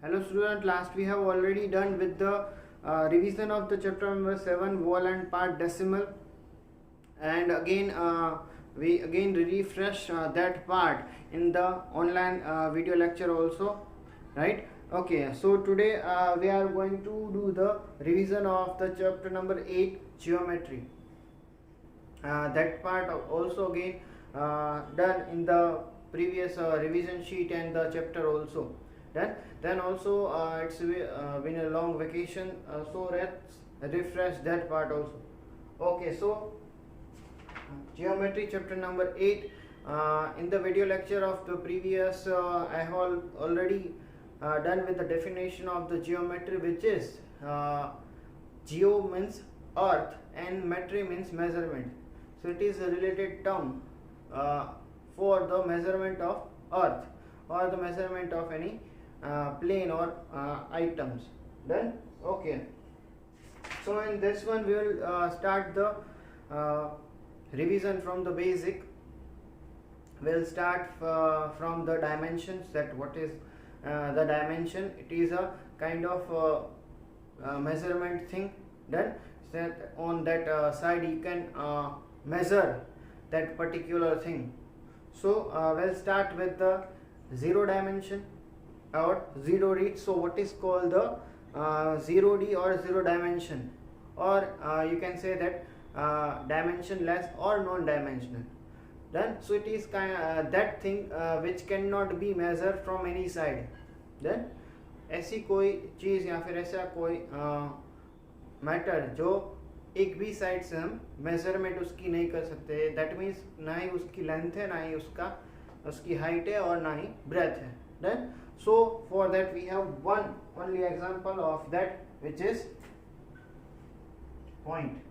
Hello student, last we have already done with the revision of the chapter number 7 whole and part decimal, and again we again refresh that part in the online video lecture also, right? Okay, so today we are going to do the revision of the chapter number 8 geometry. That part also again done in the previous revision sheet and the chapter also done. Then also it's been a long vacation, so let's refresh that part also. Okay, so geometry chapter number 8. In the video lecture of the previous I have already done with the definition of the geometry, which is geo means earth and metry means measurement. So it is a related term for the measurement of earth or the measurement of any plane or items. Then okay, so in this one we will start the revision from the basic. We'll start from the dimensions. That what is the dimension? It is a kind of measurement thing. Then on that side you can measure that particular thing. So we'll start with the 0 dimension or 0D. So what is called the 0D or 0 dimension, or you can say that dimensionless or non-dimensional. Then so it is kind that thing which cannot be measured from any side. Then ऐसी कोई चीज़ या फिर ऐसा कोई matter जो एक भी side से हम मेजरमेंट उसकी नहीं कर सकते. दैट मीन्स ना ही उसकी लेंथ है, ना ही उसकी हाइट है, और ना ही ब्रेथ है. Then so for that we have one only example of that, which is point.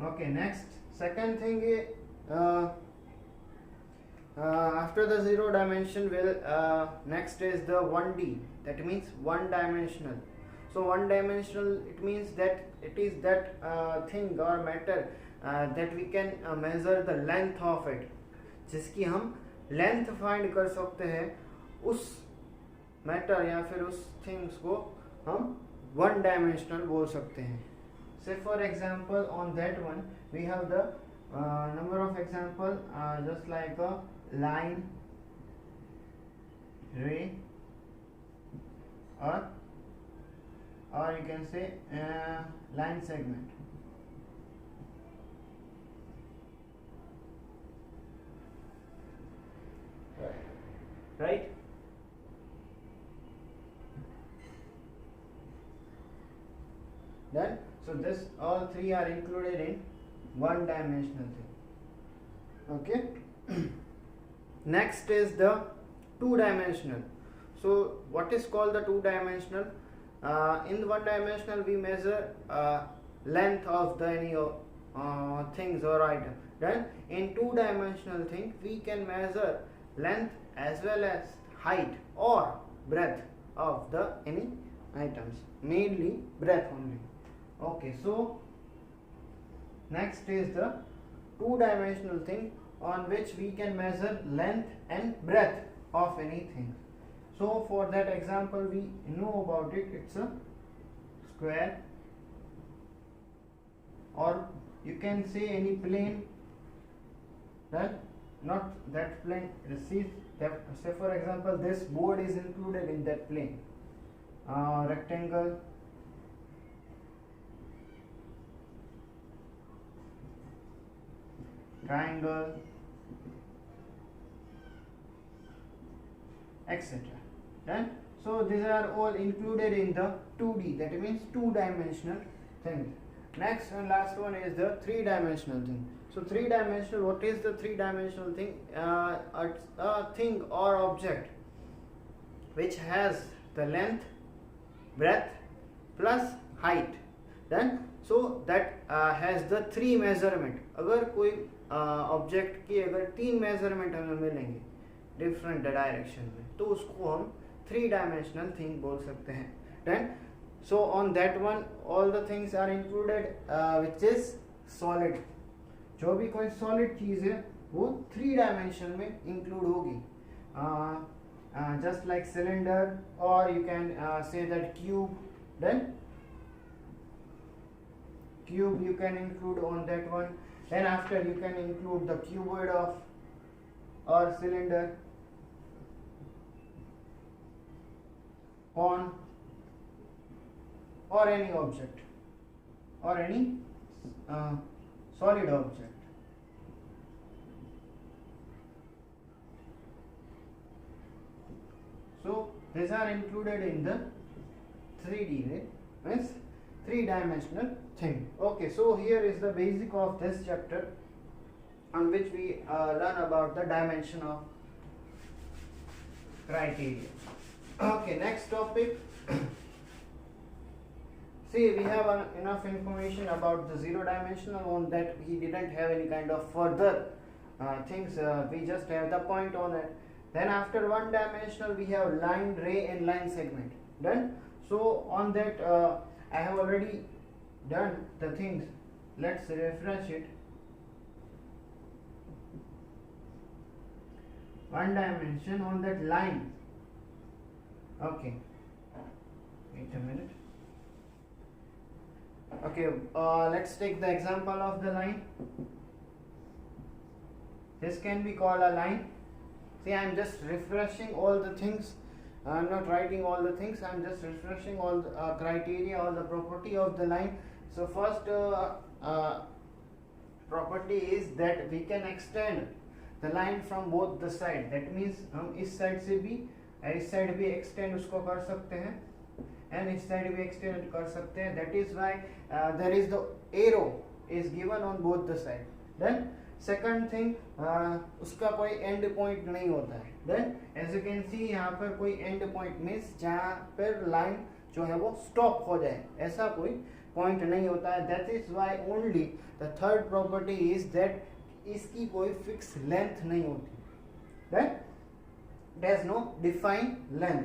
Okay, next second thing is after the 0 dimension will next is the 1D. That means one dimensional. So one dimensional, it means that it is that thing or matter that we can measure the length of it, जिसकी हम length find कर सकते हैं. उस matter या फिर उस things को हम वन डायमेंशनल बोल सकते हैं. Say for example, on that one we have the number of example, just like a line, ray, or you can say line segment. Right? Then so this all three are included in one dimensional thing. Okay. Next is the two dimensional. So what is called the two dimensional? In one dimensional we measure length of the any things or item. Then in two dimensional thing we can measure length as well as height or breadth of the any items, mainly breadth only. Okay, so next is the two dimensional thing on which we can measure length and breadth of anything. So for that example we know about it. It's a square, or you can say any plane. Then not that plane, receive that. Say for example this board is included in that plane. Rectangle, triangle, etc. Then so these are all included in the 2D, that means two dimensional thing. Next and last one is the three dimensional thing. So three dimensional, what is the three dimensional thing? A thing or object which has the length, breadth plus height. Then so that has the three measurement. अगर कोई object की अगर 3 measurement हमें मिलेंगे different direction में, तो उसको हम 3 डायमेंशनल थिंग बोल सकते हैं. Then so on that one all the things are included which is solid. जो भी कोई सॉलिड चीज है वो 3 डायमेंशन में इंक्लूड होगी. Just like cylinder, or you can say that cube. Then cube you can include on that one. Then after you can include the cuboid of or cylinder on or any object or any solid object. So these are included in the 3D, means 3-dimensional thing. Okay, so here is the basic of this chapter on which we learn about the dimension of criteria. Okay, next topic. See, we have enough information about the 0-dimensional. On that we didn't have any kind of further things. We just have the point on it. Then after 1-dimensional we have line, ray and line segment. Done. So on that I have already done the things. Let's refresh it. 1 dimension on that line. Okay, wait a minute. Okay, let's take the example of the line. This can be called a line. See, I am just refreshing all the things. I am not writing all the things. I am just refreshing all the criteria, all the property of the line. So first property is that we can extend the line from both the side. That means हम इस side से भी इस side भी extend उसको कर सकते हैं and इस side भी extend कर सकते हैं. That is why there is the arrow is given on both the side. Then second thing, उसका कोई एंड पॉइंट नहीं होता है. Then as you can see यहाँ पर कोई एंड पॉइंट मीन्स जहाँ पर लाइन जो है वो स्टॉप हो जाए, ऐसा कोई पॉइंट नहीं होता है. That is why only the third property is that इसकी कोई फिक्स लेंथ नहीं होती. Then there is no defined length.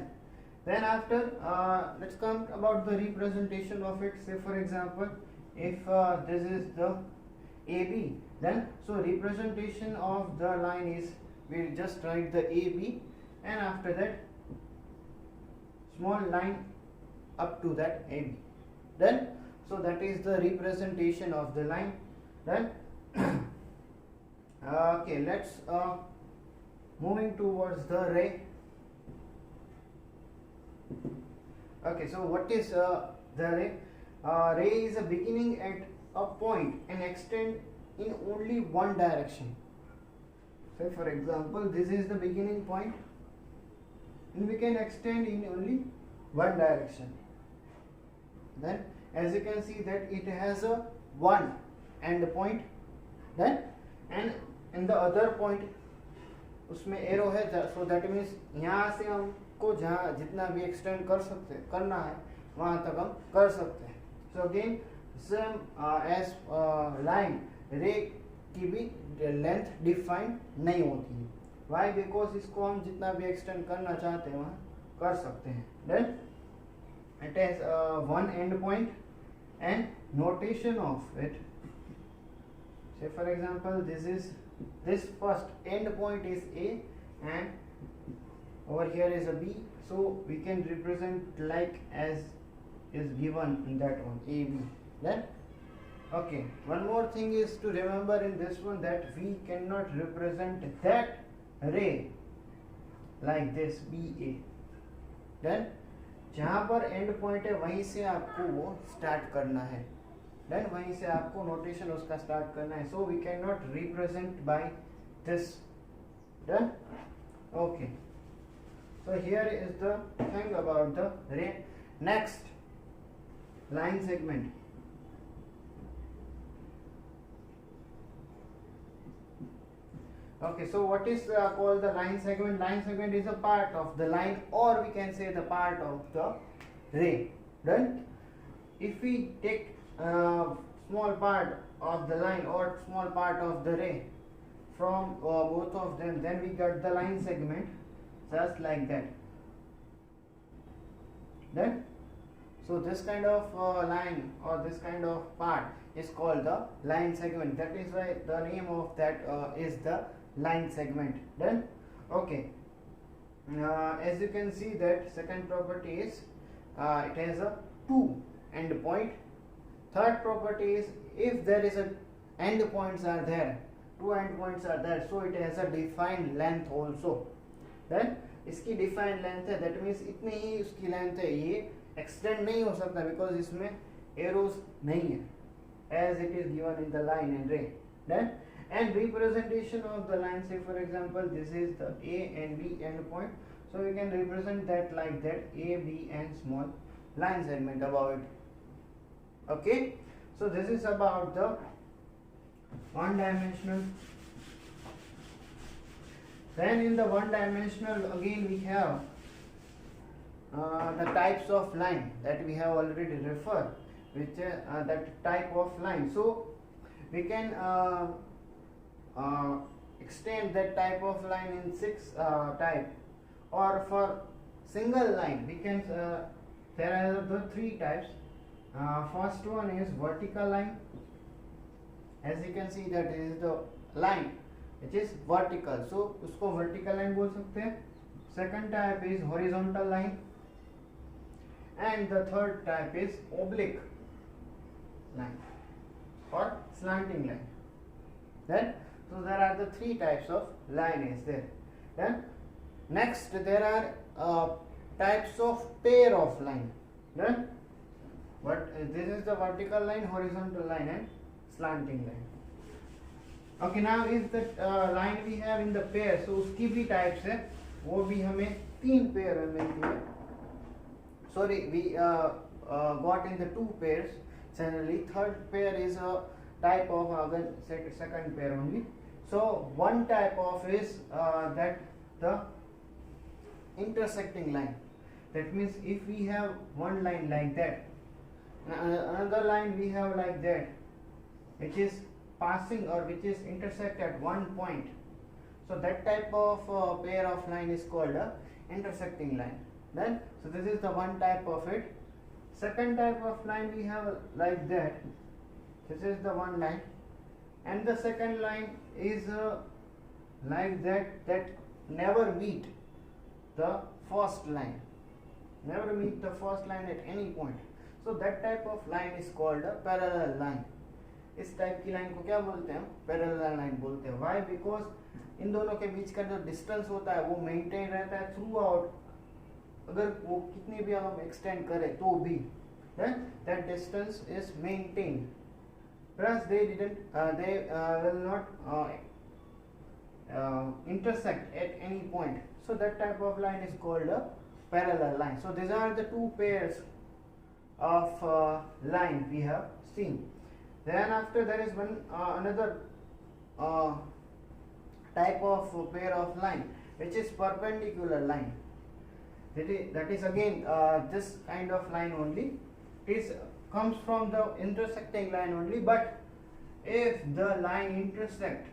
Then after let's come about the representation of it. Say for example if this is the AB, then so representation of the line is we just write the AB and after that small line up to that AB. Then so that is the representation of the line. Then okay, let's moving towards the ray. Okay, so what is the ray? Ray is a beginning at a point and extend in only one direction. So for example, this is the beginning point and we can extend in only one direction. Then as you can see that it has a one end point, then and in the other point उसमें arrow है. So that means यहाँ से हमको जहाँ जितना भी extend करना है वहाँ तक हम कर सकते हैं. So again same as line, रे की भी लेंथ डिफाइंड नहीं होती है. वाई? बिकॉज इसको हम जितना भी एक्सटेंड करना चाहते हैं वहाँ कर सकते हैं. Then it has one end point and notation of it. Say for example this first end point is A and over here is a B, so we can represent like as is given in that one, AB. Then okay, one more thing is to remember in this one that we cannot represent that ray like this BA. Then जहाँ पर and point है वहीं से आपको वो start करना है. Then वहीं से आपको नोटेशन उसका स्टार्ट करना है. So we can not represent by this. Done. Okay, so here is the thing about the ray. Next, line segment. Okay, so what is called the line segment? Line segment is a part of the line, or we can say the part of the ray. Done. If we take small part of the line or small part of the ray, from both of them, then we got the line segment just like that. Then so this kind of line or this kind of part is called the line segment. That is why the name of that is the line segment. Then okay, as you can see that second property is it has a two end point. Third property is if there is a end points are there, two end points are there, so it has a defined length also. Then इसकी defined length है, that means इतनी ही उसकी length है, ये extend नहीं हो सकता because इसमें एरोज नहीं है as it is given in the line and ray. Then and representation of the line, say for example this is the A and B end point, so we can represent that like that, A, B and small line segment above it. Okay, so this is about the one dimensional. Then in the one dimensional again we have the types of line that we have already referred, which that type of line, so we can extend that type of line in six type, or for single line we can there are the three types. First one is vertical line. As you can see that is the line which is vertical, so उसको vertical line बोल सकते हैं. Second type is horizontal line, and the third type is oblique line or slanting line. Then so there are the three types of line is there. Then next there are types of pair of line. Then what this is the vertical line, horizontal line and slanting line. Okay, now if the line we have in the pair, so उसकी भी types है, वो भी हमें तीन pair में मिलती है. Sorry, we got in the two pairs generally. Third pair is a type of second pair only. So one type of is that the intersecting line. That means if we have one line like that, another line we have like that, which is passing or which is intersect at one point, so that type of pair of line is called a intersecting line. Then so this is the one type of it. Second type of line we have like that, this is the one line, and the second line is like that never meet the first line, never meet the first line at any point, so that type of line is called a parallel line. इस type की line को क्या बोलते हैं हम? Parallel line बोलते हैं. Why? Because in दोनों के बीच का जो डिस्टेंस होता है वो मेंटेन रहता है थ्रू आउट, अगर वो कितनी भी हम एक्सटेंड करें तो भी that distance is maintained, plus they will not intersect at any point, so that type of line is called a parallel line. So these are the two pairs of line we have seen. Then after there is one another type of pair of line which is perpendicular line. That is again this kind of line only. It comes from the intersecting line only, but if the line intersect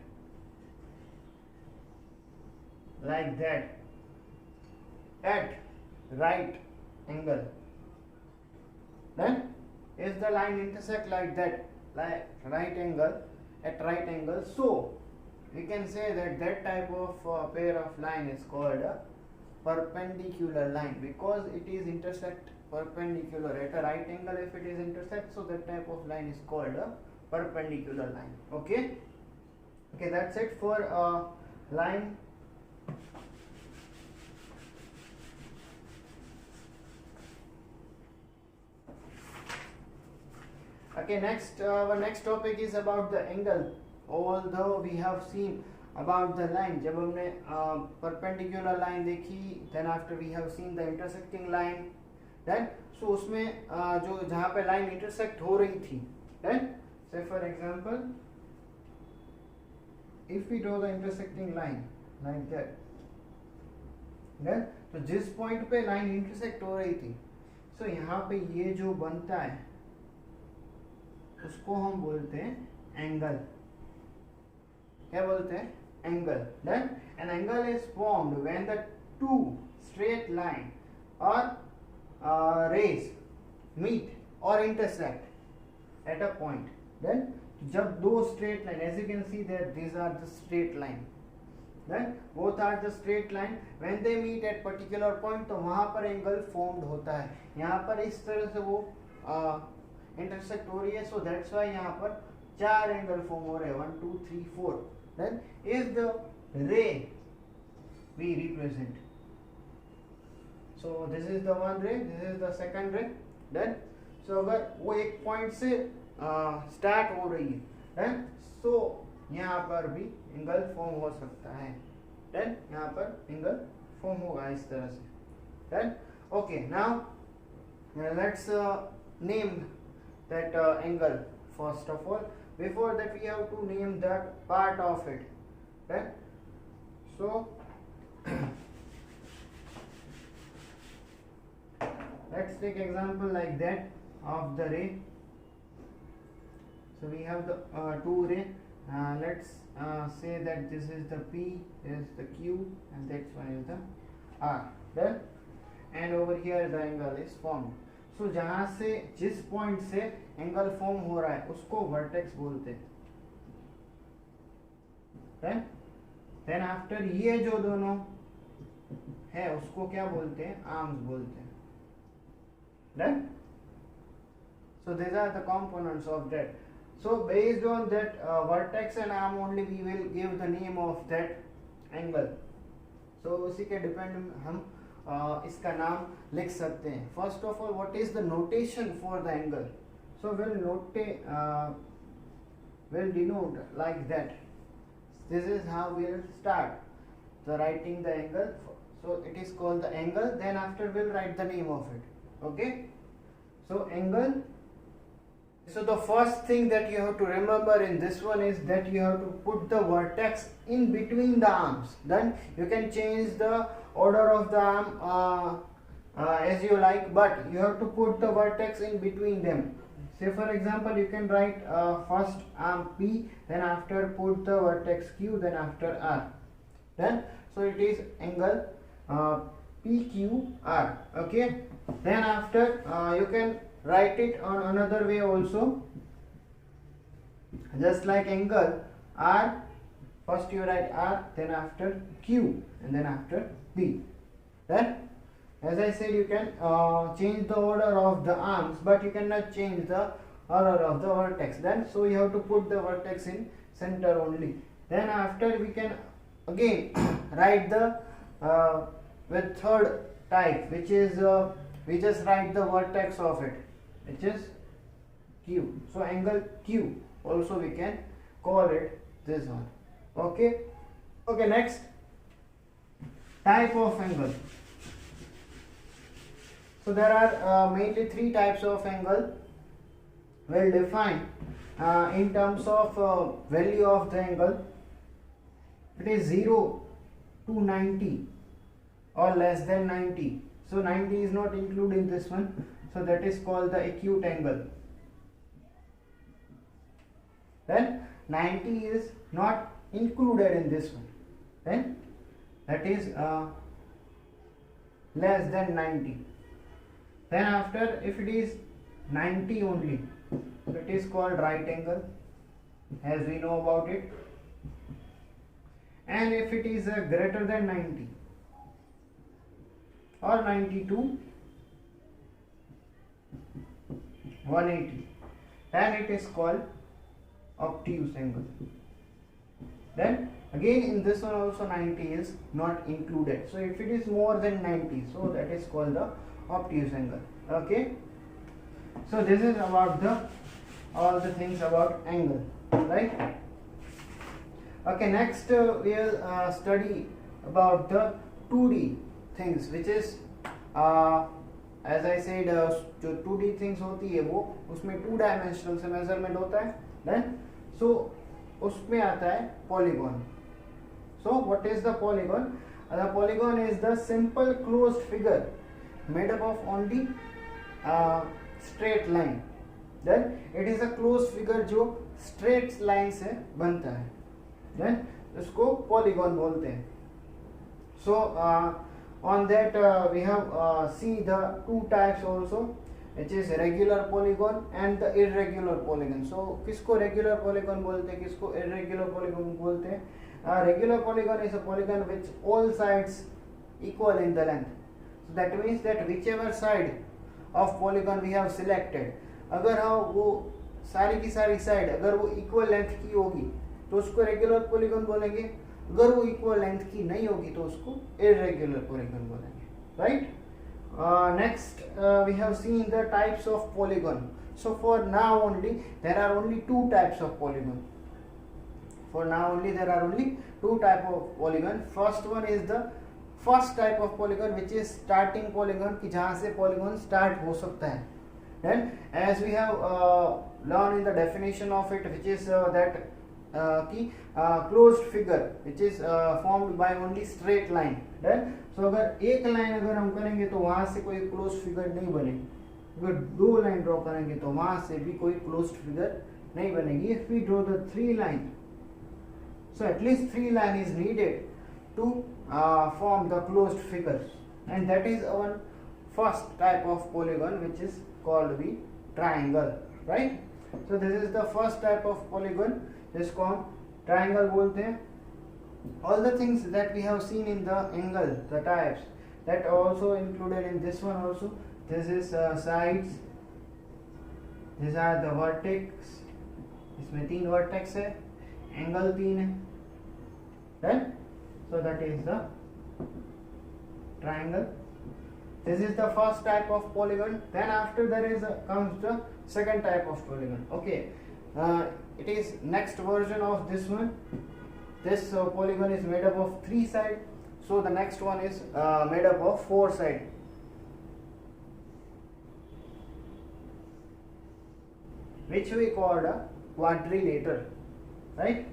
like that at right angle, then if the line intersect like that, like right angle at right angle, so we can say that that type of pair of line is called a perpendicular line, because it is intersect perpendicular at a right angle. If it is intersect, so that type of line is called a perpendicular line. Okay, that's it for line. Okay, next our next topic is about the angle. Although we have seen about the line, जब हमने perpendicular line देखी, then after we have seen the intersecting line, then so उसमें जो जहाँ पे line intersect हो रही थी, then say for example if we draw the intersecting line like that, then तो जिस point पे line intersect हो रही थी, so यहाँ पे ये जो बनता है उसको हम बोलते हैं एंगल. क्या बोलते हैं? angle. Then an angle is formed when the two straight line or rays meet or intersect at a point. Then जब दो straight line, as you can see that these are the straight line, then both are the straight line, when they meet at particular point तो वहाँ पर angle formed होता है. यहाँ पर इस तरह से वो intersect हो रही है, so that's why यहाँ पर चार एंगल फॉर्म हो रहे हैं, 1 2 3 4. Then is the ray we represent. So this is the one ray, this is the second ray. Then so अगर वो एक पॉइंट से स्टार्ट हो रही है, then so यहाँ पर भी एंगल फॉर्म हो सकता है. then यहाँ पर एंगल फॉर्म होगा इस तरह से. then okay, now let's name that angle. First of all, before that we have to name that part of it. then so let's take example like that of the ray. So we have the two ray. Let's say that this is the P, is the Q, and that one is the R. Then and over here the angle is formed. So जहाँ से जिस point से angle form हो रहा है उसको vertex बोलते हैं. then after ये जो दोनों है उसको क्या बोलते हैं, arms बोलते हैं. Then so these are the components of that. So based on that vertex and arm only we will give the name of that angle. So उसी के depend हम इसका नाम लिख सकते हैं. First of all, what is the notation for the angle? So we'll denote like that. This is how we'll start the writing the angle. So it is called the angle. Then after we'll write the name of it. Okay. So angle. So the first thing that you have to remember in this one is that you have to put the vertex in between the arms. Then you can change the order of the arm as you like, but you have to put the vertex in between them. Say for example, you can write first arm P, then after put the vertex Q, then after R. Then so it is angle PQR. Okay. Then after you can write it on another way also, just like angle R, first you write R, then after Q, and then after P. Then as I said, you can change the order of the arms, but you cannot change the order of the vertex. Then so you have to put the vertex in center only. Then after we can again write the with third type, which is we just write the vertex of it, which is Q. So angle Q also we can call it this one. Okay. Okay, next type of angle. So there are mainly three types of angle well defined in terms of value of the angle. It is 0 to 90 or less than 90. So 90 is not included in this one. So that is called the acute angle. Then 90 is not included in this one. Then that is less than 90. Then after, if it is 90 only, so it is called right angle, as we know about it. And if it is greater than 90 or 92, 180, then it is called obtuse angle. Then again in this one also 90 is not included. So if it is more than 90, so that is called the obtuse angle. Okay. So this is about the all the things about angle, right? Okay, next we'll study about the 2D things, which is as I said जो 2D things होती है वो उसमें 2 dimensional से measurement होता है. Then so उसमें आता है polygon. So what is the polygon? The polygon is the simple closed figure made up of only straight line. Then it is a closed figure जो straight line से बनता है. Then उसको पॉलीगॉन बोलते हैं. So on that we have see the two types also, which is regular polygon and the irregular polygon. So किसको regular polygon बोलते हैं, किसको irregular polygon बोलते हैं? Regular polygon is a polygon which all sides equal in the length. So that means that whichever side of polygon we have selected, अगर हम वो सारी की सारी साइड अगर वो इक्वल लेंथ की होगी तो उसको रेगुलर पॉलीगॉन बोलेंगे. अगर वो इक्वल लेंथ की नहीं होगी तो उसको इरेगुलर पॉलीगॉन बोलेंगे. Right. Next we have seen the types of polygon. So for now only there are only two types of polygon. For now only there are only two type of polygon. First one is the first type of polygon, which is starting polygon, कि जहाँ से polygon start हो सकता है. Then as we have learned in the definition of it, which is that closed figure which is formed by only straight line. Then so अगर एक line अगर हम करेंगे तो वहाँ से कोई closed figure नहीं बनेगी. अगर दो लाइन ड्रॉ करेंगे तो वहाँ से भी कोई closed figure नहीं बनेगी. If we draw the three line, so at least three line is needed to form the closed figures, and that is our first type of polygon, which is called the triangle. Right. So this is the first type of polygon, जिसको हम triangle बोलते हैं. All the things that we have seen in the angle, the types, that also included in this one also. This is sides, these are the vertex, इसमें तीन vertex है, angle तीन है. Right? So that is the triangle. This is the first type of polygon. Then after there is comes the second type of polygon. Okay, it is next version of this one. This polygon is made up of three sides. So the next one is made up of four sides. Which we called a quadrilateral. Right?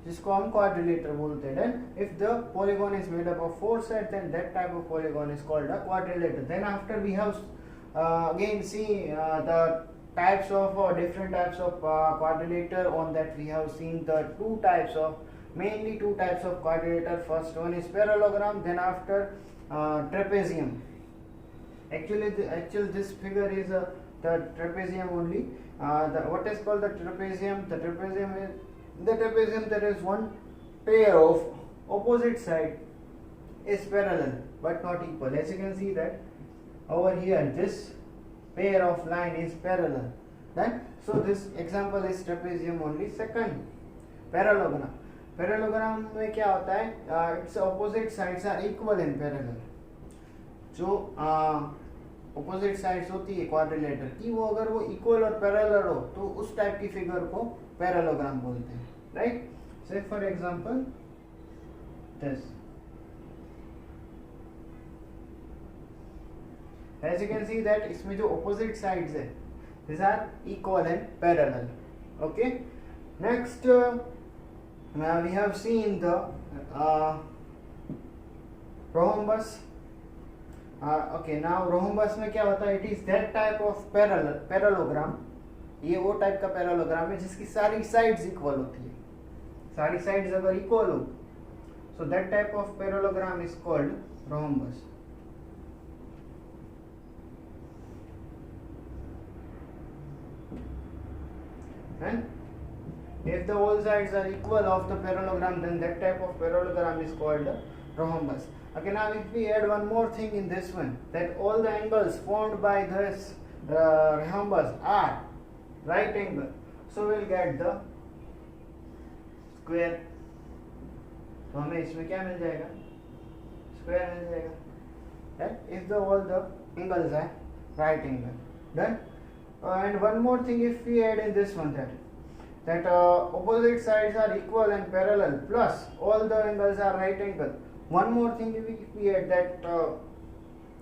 जिसको हम quadrilateral बोलते हैं. If the polygon is made up of four sides, then that type of polygon is called a quadrilateral. Then after we have again see the types of different types of quadrilateral. On that we have seen the mainly two types of quadrilateral. First one is parallelogram, then after trapezium. Actually this figure is the trapezium only. What is called the trapezium? The trapezium there is one pair of opposite side is parallel but not equal. As you can see that over here this pair of line is parallel. Then so this example is trapezium only. Second, parallelogram. Parallelogram में क्या होता है? Its opposite sides are equal and parallel. जो opposite sides होती है quadrilateral की, वो अगर वो equal और parallel हो तो उस टाइप की फिगर को parallelogram बोलते हैं. Right? Say for example this. As you can see that इसमें जो opposite sides है, these are equal and parallel. Okay. Next we have seen the rhombus. Okay, now rhombus में क्या होता है? It is that type of parallelogram. ये वो type का पैरेललोग्राम है जिसकी सारी साइड्स इक्वल होती है. सारी साइड्स अगर इक्वल हो, so that type of parallelogram is called rhombus. And if the all sides are equal of the parallelogram, then that type of parallelogram is called rhombus. Okay, now if we add one more thing in this one, that all the angles formed by this rhombus are right angle, so we'll get the square. तो हमें इसमें क्या मिल जाएगा? Square मिल जाएगा. Right? If all the angles are right angle. Done. And one more thing, if we add in this one that opposite sides are equal and parallel, plus all the angles are right angle. One more thing, if we add that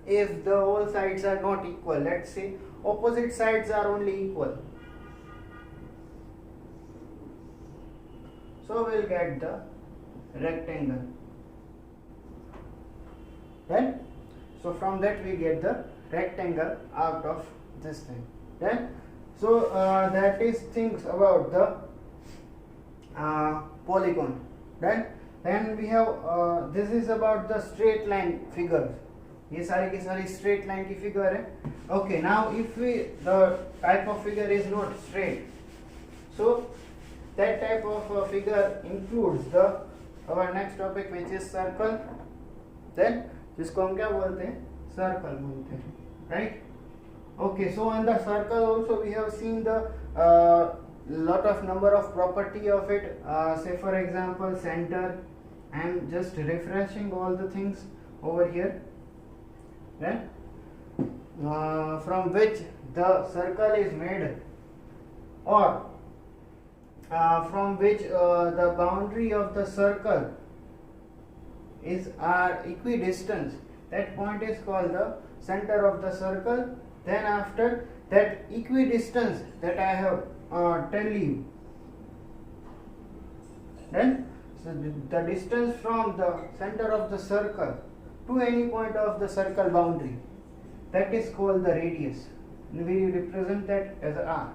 if the all sides are not equal, let's say opposite sides are only equal, so we'll get the rectangle. Right? So from that we get the rectangle out of this thing. Then so that is things about the polygon. Then we have this is about the straight line figures. ये सारी की सारी straight line की figure है. Okay, now if the type of figure is not straight, so that type of figure includes the our next topic which is circle. Then जिसको हम क्या बोलते हैं, circle बोलते हैं, right? Okay, so on the circle also we have seen the lot of number of property of it. Say for example center. I am just refreshing all the things over here. Then from which the circle is made, or from which the boundary of the circle is equidistant. That point is called the center of the circle. Then after that equidistance that I have tell you, then so the distance from the center of the circle to any point of the circle boundary, that is called the radius. We represent that as a r.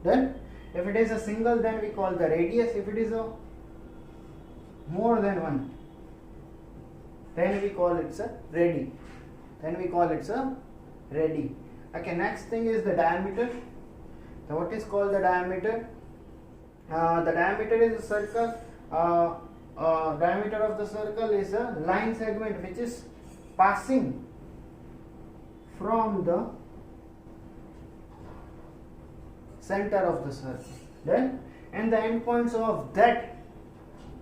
Then if it is a single, then we call the radius. If it is a more than one, then we call it a radii. Okay, next thing is the diameter. So what is called the diameter? The diameter is a circle. Diameter of the circle is a line segment which is passing from the center of the circle. Then and the endpoints of that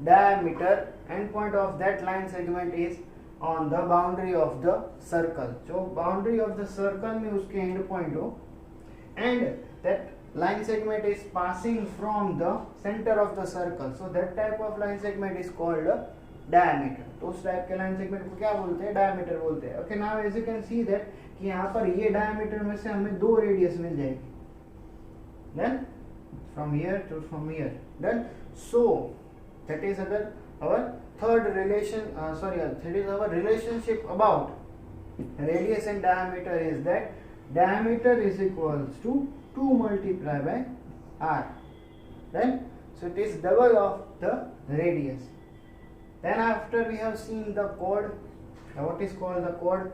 diameter, endpoint of that line segment is on the boundary of the circle. So boundary of the circle में उसके end point हो, and that line segment is passing from the center of the circle. So that type of line segment is called a diameter. तो उस type के line segment को क्या बोलते हैं? Diameter बोलते हैं. Okay, now as you can see that कि यहाँ पर ये diameter में से हमें दो radius मिल जाएगी. Then from here to from here. Then so that is our third relation. That is our relationship about radius and diameter is that diameter is equals to 2 multiplied by r. Then so it is double of the radius. Then after we have seen the chord. What is called the chord?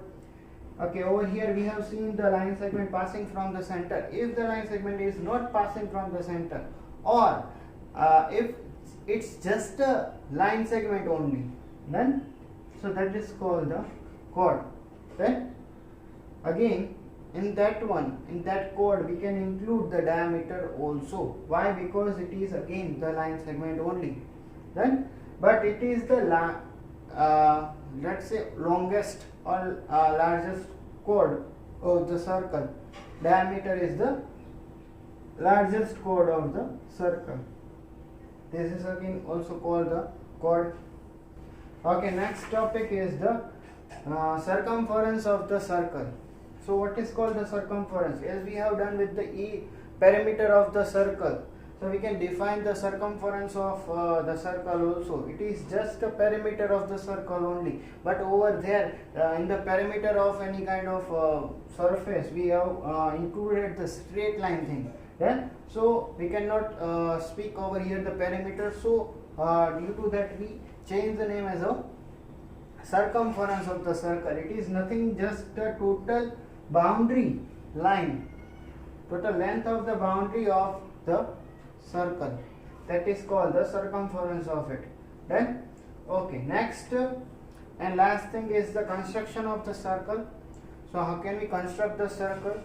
Okay, over here we have seen the line segment passing from the center. If the line segment is not passing from the center, or if it's just a line segment only, then so that is called the chord. Then again in that chord we can include the diameter also. Why? Because it is again the line segment only. Then but it is the let's say longest or largest chord of the circle. Diameter is the largest chord of the circle. This is again also called the chord. Okay, next topic is the circumference of the circle. So what is called the circumference? As we have done with the perimeter of the circle, so we can define the circumference of the circle also. It is just the perimeter of the circle only, but over there in the perimeter of any kind of surface we have included the straight line thing. Then so we cannot speak over here the perimeter, so due to that we change the name as a circumference of the circle. It is nothing, just the total boundary line, total length of the boundary of the circle, that is called the circumference of it. Then okay, next and last thing is the construction of the circle. So how can we construct the circle?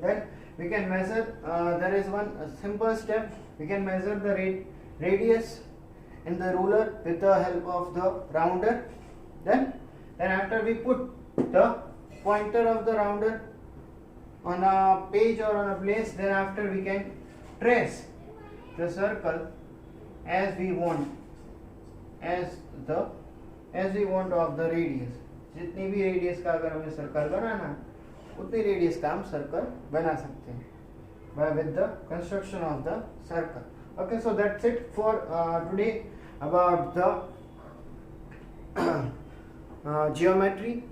Then we can measure, there is one simple step. We can measure the radius in the ruler with the help of the rounder. Then after we put the pointer of the rounder on a page or on a place, then after we can trace the circle as we want, of the radius. जितनी भी radius का अगर हमें circle बनाना, उतनी radius का हम circle बना सकते हैं with the construction of the circle. Okay, so that's it for today about the geometry.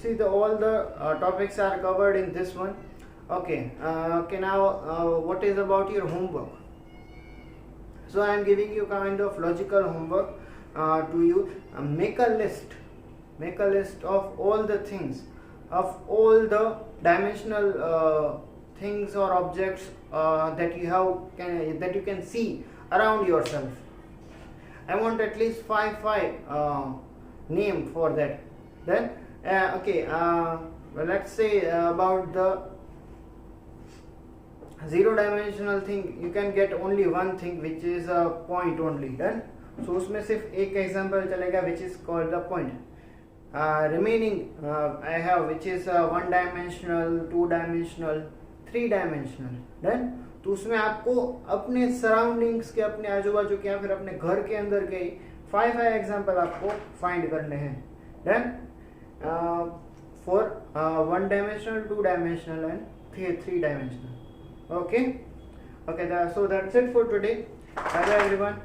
See the all the topics are covered in this one. Okay. Okay, now what is about your homework? So I am giving you kind of logical homework to you. Make a list of all the things, of all the dimensional things or objects that you can see around yourself. I want at least five name for that. Then okay, well, let's say about the zero dimensional thing, you can get only one thing, which is a point only. Done. So उसमें सिर्फ एक example चलेगा, which is called the point. Remaining I have, which is one dimensional, two dimensional, three dimensional. Done. तो उसमें आपको अपने surroundings के, अपने आजू बाजू के या फिर अपने घर के अंदर के फाइव एग्जांपल आपको फाइंड करने हैं. Done. For one dimensional, two dimensional and three dimensional. Okay, so that's it for today. Bye bye everyone.